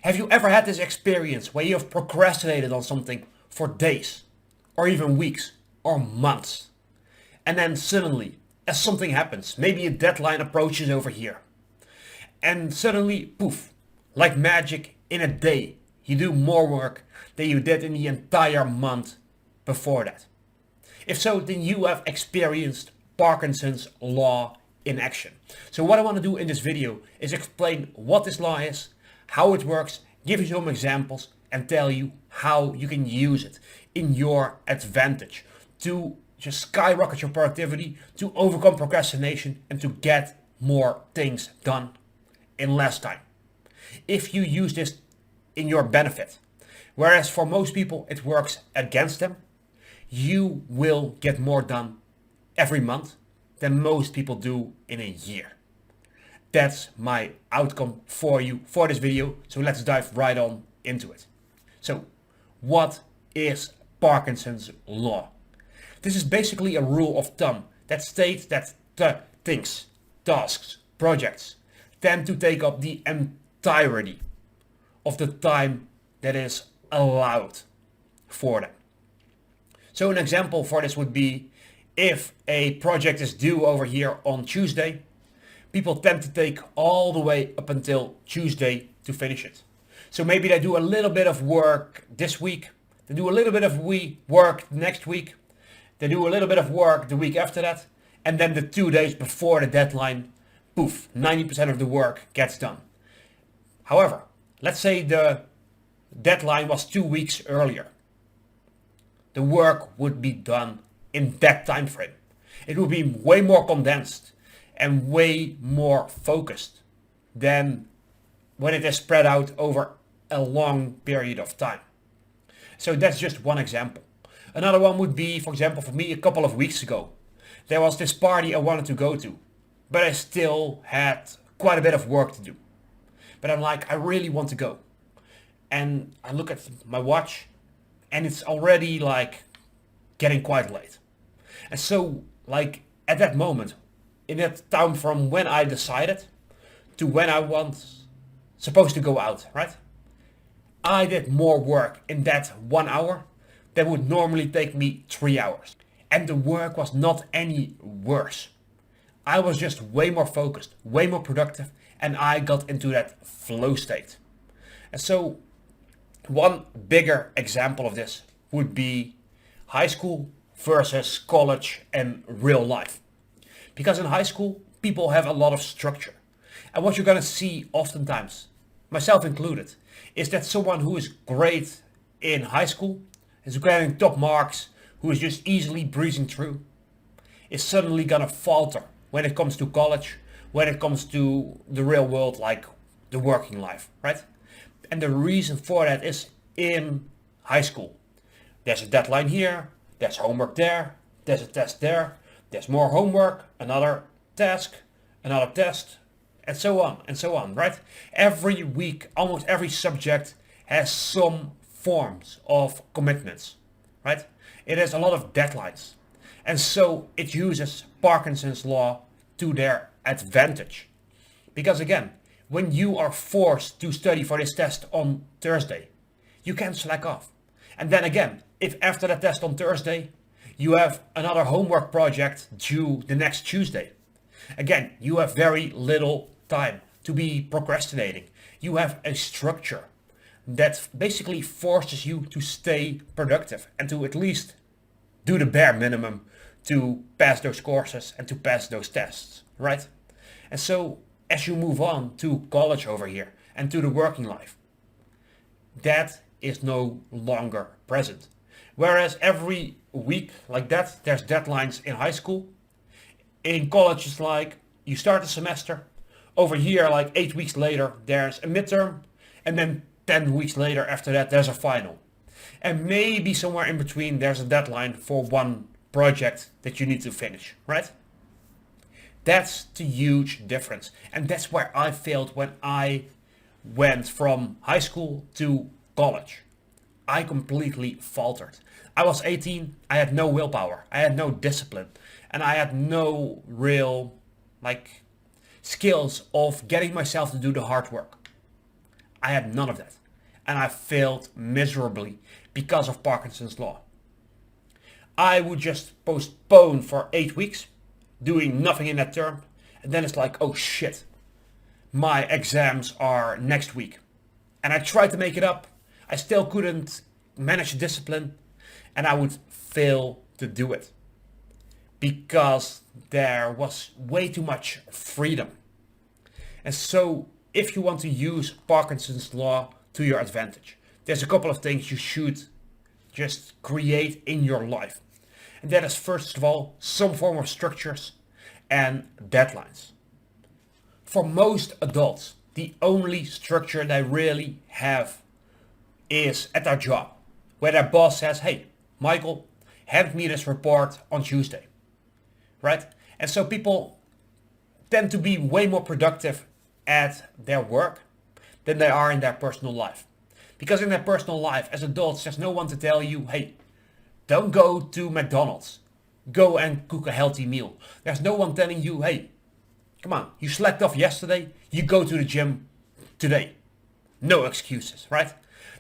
Have you ever had this experience where you have procrastinated on something for days, or even weeks, or months? And then suddenly, as something happens, maybe a deadline approaches over here, and suddenly, poof, like magic, in a day, you do more work than you did in the entire month before that. If so, then you have experienced Parkinson's law in action. So what I want to do in this video is explain what this law is, how it works, give you some examples, and tell you how you can use it in your advantage to just skyrocket your productivity, to overcome procrastination, and to get more things done in less time. If you use this in your benefit, whereas for most people it works against them, you will get more done every month than most people do in a year. That's my outcome for you for this video. So let's dive right on into it. So what is Parkinson's law? This is basically a rule of thumb that states that the things, tasks, projects tend to take up the entirety of the time that is allowed for them. So an example for this would be if a project is due over here on Tuesday, people tend to take all the way up until Tuesday to finish it. So maybe they do a little bit of work this week, they do a little bit of work next week, they do a little bit of work the week after that, and then the 2 days before the deadline, poof, 90% of the work gets done. However, let's say the deadline was 2 weeks earlier. The work would be done in that time frame. It would be way more condensed and way more focused than when it is spread out over a long period of time. So that's just one example. Another one would be, for example, for me a couple of weeks ago, there was this party I wanted to go to, but I still had quite a bit of work to do. But I'm like, I really want to go. And I look at my watch and it's already like getting quite late. And so like at that moment, in that time from when I decided to when I was supposed to go out, right? I did more work in that 1 hour that would normally take me 3 hours. And the work was not any worse. I was just way more focused, way more productive, and I got into that flow state. And so one bigger example of this would be high school versus college and real life. Because in high school, people have a lot of structure. And what you're going to see oftentimes, myself included, is that someone who is great in high school, is getting top marks, who is just easily breezing through, is suddenly going to falter when it comes to college, when it comes to the real world, like the working life, right? And the reason for that is in high school, there's a deadline here, there's homework there, there's a test there, there's more homework, another task, another test, and so on, right? Every week, almost every subject has some forms of commitments, right? It has a lot of deadlines. And so it uses Parkinson's law to their advantage. Because again, when you are forced to study for this test on Thursday, you can slack off. And then again, if after the test on Thursday, you have another homework project due the next Tuesday, again, you have very little time to be procrastinating. You have a structure that basically forces you to stay productive and to at least do the bare minimum to pass those courses and to pass those tests, right? And so as you move on to college over here and to the working life, that is no longer present. Whereas every week like that, there's deadlines in high school. In college, it's like you start the semester. Over here, like 8 weeks later, there's a midterm. And then 10 weeks later after that, there's a final. And maybe somewhere in between, there's a deadline for one project that you need to finish, right? That's the huge difference. And that's where I failed when I went from high school to college. I completely faltered. I was 18, I had no willpower, I had no discipline, and I had no real skills of getting myself to do the hard work. I had none of that. And I failed miserably because of Parkinson's law. I would just postpone for 8 weeks, doing nothing in that term. And then it's like, oh shit, my exams are next week. And I tried to make it up. I still couldn't manage the discipline. And I would fail to do it. Because there was way too much freedom. And so if you want to use Parkinson's law to your advantage, there's a couple of things you should just create in your life. And that is, first of all, some form of structures and deadlines. For most adults, the only structure they really have is at their job, where their boss says, hey, Michael, hand me this report on Tuesday, right? And so people tend to be way more productive at their work than they are in their personal life. Because in their personal life, as adults, there's no one to tell you, hey, don't go to McDonald's. Go and cook a healthy meal. There's no one telling you, hey, come on, you slacked off yesterday, you go to the gym today. No excuses, right?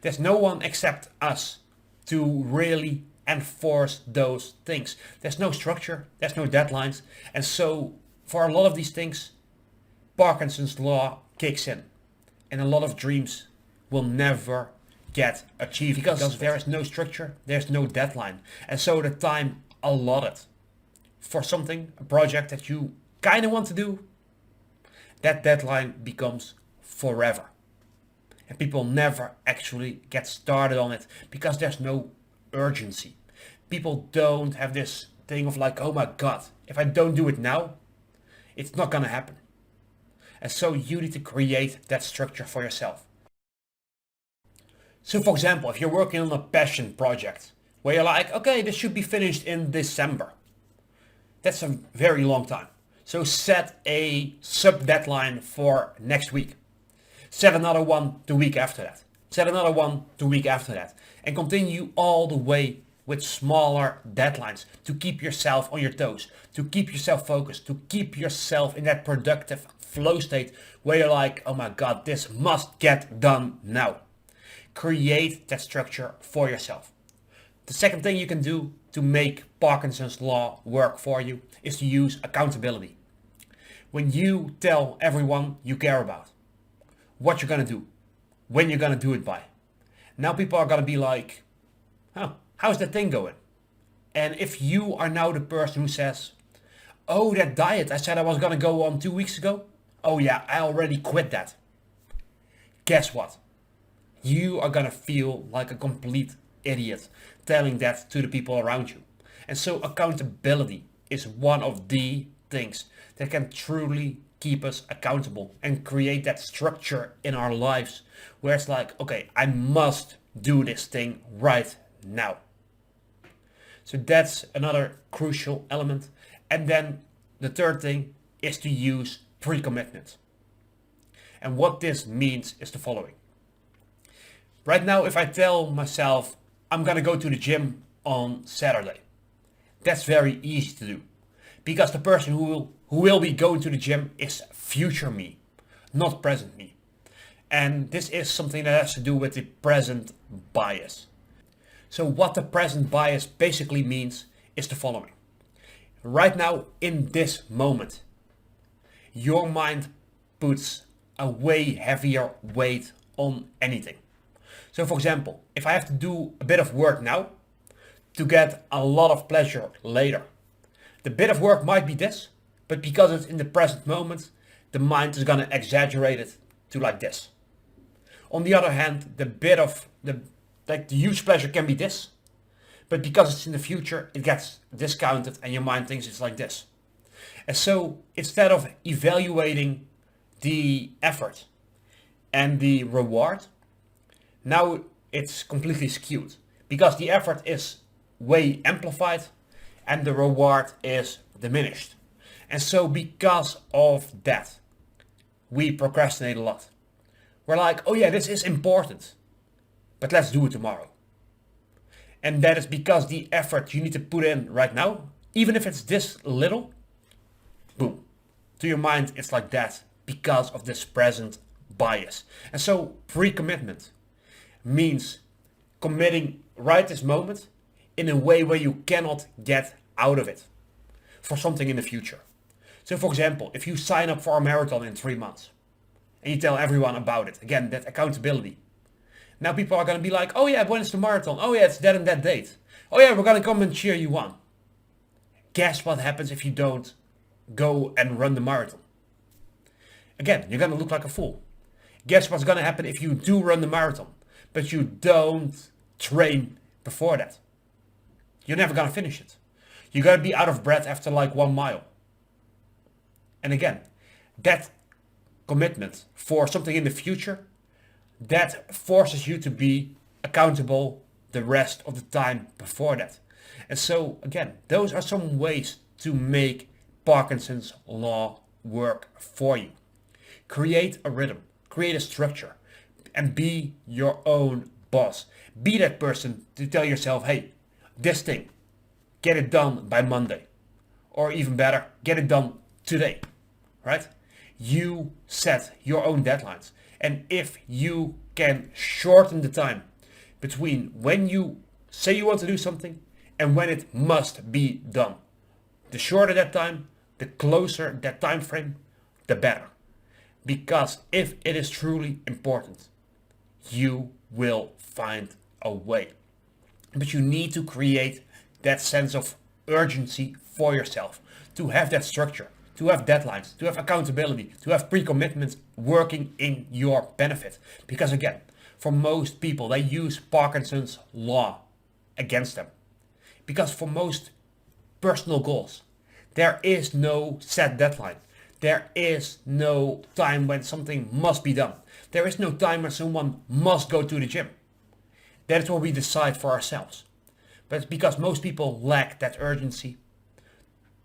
There's no one except us to really enforce those things. There's no structure, there's no deadlines. And so for a lot of these things, Parkinson's law kicks in. And a lot of dreams will never get achieved because there is no structure, there's no deadline. And so the time allotted for something, a project that you kind of want to do, that deadline becomes forever. And people never actually get started on it because there's no urgency. People don't have this thing of like, oh my God, if I don't do it now, it's not gonna happen. And so you need to create that structure for yourself. So for example, if you're working on a passion project where you're like, okay, this should be finished in December. That's a very long time. So set a sub deadline for next week. Set another one the week after that. Set another one the week after that. And continue all the way with smaller deadlines to keep yourself on your toes, to keep yourself focused, to keep yourself in that productive flow state where you're like, oh my God, this must get done now. Create that structure for yourself. The second thing you can do to make Parkinson's law work for you is to use accountability. When you tell everyone you care about what you're going to do, when you're going to do it by, now people are going to be like, oh, how's that thing going? And if you are now the person who says, oh, that diet I said I was going to go on 2 weeks ago, oh yeah, I already quit that. Guess what? You are going to feel like a complete idiot telling that to the people around you. And so accountability is one of the things that can truly keep us accountable and create that structure in our lives where it's like, okay, I must do this thing right now. So that's another crucial element. And then the third thing is to use pre-commitment. And what this means is the following. Right now, if I tell myself I'm gonna go to the gym on Saturday, that's very easy to do because the person who will be going to the gym is future me, not present me. And this is something that has to do with the present bias. So what the present bias basically means is the following. Right now, in this moment, your mind puts a way heavier weight on anything. So for example, if I have to do a bit of work now to get a lot of pleasure later, the bit of work might be this, but because it's in the present moment, the mind is gonna exaggerate it to like this. On the other hand, the huge pleasure can be this, but because it's in the future, it gets discounted and your mind thinks it's like this. And so instead of evaluating the effort and the reward, now it's completely skewed because the effort is way amplified and the reward is diminished. And so because of that, we procrastinate a lot. We're like, oh yeah, this is important, but let's do it tomorrow. And that is because the effort you need to put in right now, even if it's this little, boom, to your mind it's like that because of this present bias. And so pre-commitment means committing right this moment in a way where you cannot get out of it for something in the future. So for example, if you sign up for a marathon in 3 months and you tell everyone about it, again, that accountability. Now people are going to be like, oh yeah, when is the marathon? Oh yeah, it's that and that date. Oh yeah, we're going to come and cheer you on. Guess what happens if you don't go and run the marathon? Again, you're going to look like a fool. Guess what's going to happen if you do run the marathon, but you don't train before that? You're never going to finish it. You're going to be out of breath after like 1 mile. And again, that commitment for something in the future, that forces you to be accountable the rest of the time before that. And so again, those are some ways to make Parkinson's law work for you. Create a rhythm, create a structure, and be your own boss. Be that person to tell yourself, hey, this thing, get it done by Monday. Or even better, get it done today, right? You set your own deadlines. And if you can shorten the time between when you say you want to do something and when it must be done, the shorter that time, the closer that time frame, the better. Because if it is truly important, you will find a way. But you need to create that sense of urgency for yourself, to have that structure, to have deadlines, to have accountability, to have pre-commitments working in your benefit. Because again, for most people, they use Parkinson's law against them. Because for most personal goals, there is no set deadline. There is no time when something must be done. There is no time when someone must go to the gym. That is what we decide for ourselves. But because most people lack that urgency,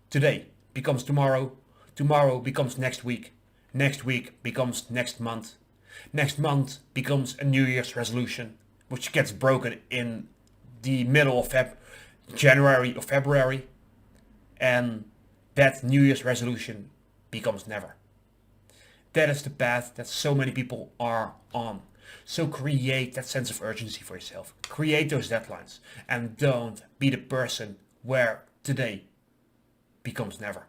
today becomes tomorrow, tomorrow becomes next week becomes next month becomes a New Year's resolution, which gets broken in the middle of January or February, and that New Year's resolution becomes never. That is the path that so many people are on. So create that sense of urgency for yourself. Create those deadlines and don't be the person where today becomes never.